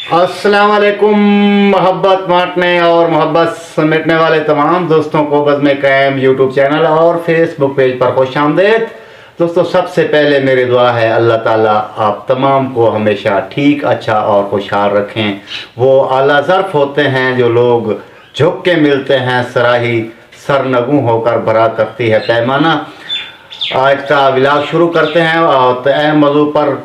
अस्सलाम वालेकुम। मोहब्बत बांटने और मोहब्बत समेटने वाले तमाम दोस्तों को बज़्म क़याम यूट्यूब चैनल और फेसबुक पेज पर खुश आमदीद। दोस्तों, सबसे पहले मेरी दुआ है अल्लाह ताला आप तमाम को हमेशा ठीक, अच्छा और खुशहाल रखें। वो आला ज़र्फ़ होते हैं जो लोग झुक के मिलते हैं, सराही सरनगू होकर भरा करती है पैमाना। आज का व्लॉग शुरू करते हैं और अहम मौजू पर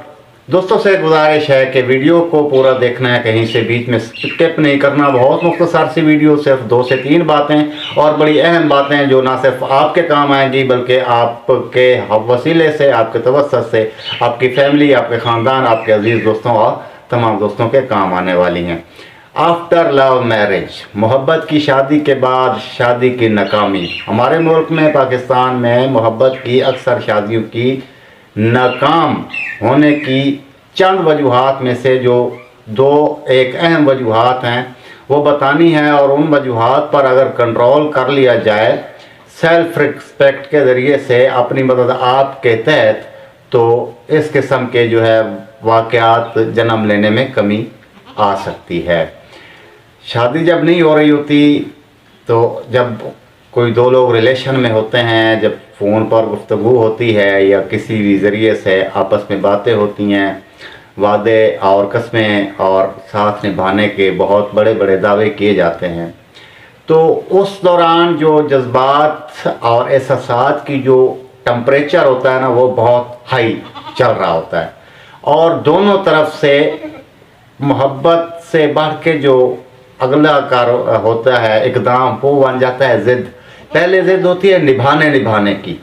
दोस्तों से गुजारिश है कि वीडियो को पूरा देखना है, कहीं से बीच में स्किप नहीं करना। बहुत मुख्तसर सी वीडियो, सिर्फ 2 से 3 बातें और बड़ी अहम बातें जो ना सिर्फ आपके काम आएंगी बल्कि आपके वसीले से, आपके तवस्सुत से आपकी फैमिली, आपके ख़ानदान, आपके अजीज़ दोस्तों और तमाम दोस्तों के काम आने वाली हैं। आफ्टर लव मैरिज, मोहब्बत की शादी के बाद शादी की नाकामी। हमारे मुल्क में पाकिस्तान में मोहब्बत की अक्सर शादियों की नाकाम होने की चंद वजूहात में से जो एक अहम वजूहात हैं वो बतानी है, और उन वजूहात पर अगर कंट्रोल कर लिया जाए सेल्फ रिस्पेक्ट के ज़रिए से अपनी मदद आप के तहत, तो इस किस्म के जो है वाक़यात जन्म लेने में कमी आ सकती है। शादी जब नहीं हो रही होती, तो जब कोई 2 लोग रिलेशन में होते हैं, जब फ़ोन पर गुफ्तगू होती है या किसी भी ज़रिए से आपस में बातें होती हैं, वादे और कस्में और साथ निभाने के बहुत बड़े बड़े दावे किए जाते हैं, तो उस दौरान जो जज्बात और एहसासात की जो टेम्परेचर होता है ना, वो बहुत हाई चल रहा होता है, और दोनों तरफ से मोहब्बत से बढ़ के जो अगला कार होता है इक़दाम, वो बन जाता है ज़िद। पहले ज़िद होती है निभाने की,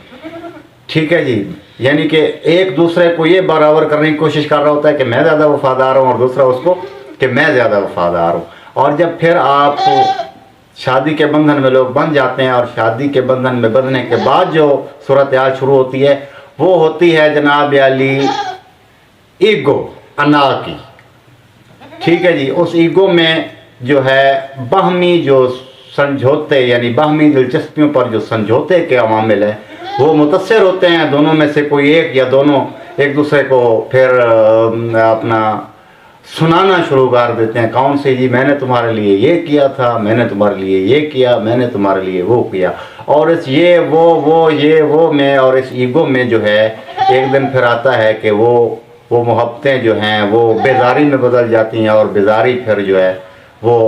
ठीक है जी, यानी कि एक दूसरे को ये बराबर करने की कोशिश कर रहा होता है कि मैं ज़्यादा वफादार हूँ, और दूसरा उसको कि मैं ज़्यादा वफादार हूँ। और जब फिर आप शादी के बंधन में लोग बंध जाते हैं, और शादी के बंधन में बंधने के बाद जो सूरत हाल शुरू होती है वो होती है जनाब अली ईगो, अना की, ठीक है जी। उस ईगो में जो है बाहमी जो समझौते, यानी बाहमी दिलचस्पियों पर जो समझौते के अवामिल है वो मुतस्सर होते हैं। दोनों में से कोई एक या दोनों एक दूसरे को फिर अपना सुनाना शुरू कर देते हैं। कौन से जी, मैंने तुम्हारे लिए ये किया था, मैंने तुम्हारे लिए ये किया, मैंने तुम्हारे लिए वो किया, और इस ये वो में और इस ईगो में जो है एक दिन फिर आता है कि वो मोहब्बतें जो हैं वो बेजारी में बदल जाती हैं, और बेजारी फिर जो है वो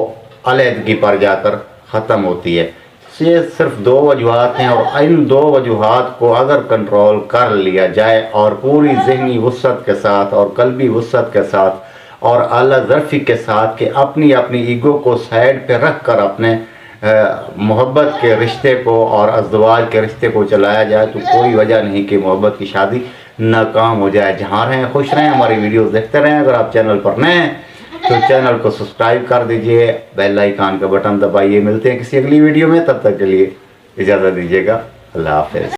अलहदगी पर जाकर ख़त्म होती है। ये सिर्फ 2 वजूहात हैं, और इन 2 वजूहात को अगर कंट्रोल कर लिया जाए और पूरी ज़हनी वुसअत के साथ और कल्बी वुसअत के साथ और आला ज़र्फ़ी के साथ कि अपनी ईगो को साइड पे रख कर अपने मोहब्बत के रिश्ते को और अज़दवाज के रिश्ते को चलाया जाए, तो कोई वजह नहीं कि मोहब्बत की शादी नाकाम हो जाए। जहाँ रहें खुश रहें, हमारी वीडियोस देखते रहें। अगर आप चैनल पर नए हैं तो चैनल को सब्सक्राइब कर दीजिए, बेल आइकन का बटन दबाइए। मिलते हैं किसी अगली वीडियो में, तब तक के लिए इजाज़त दीजिएगा। अल्लाह हाफ़िज़।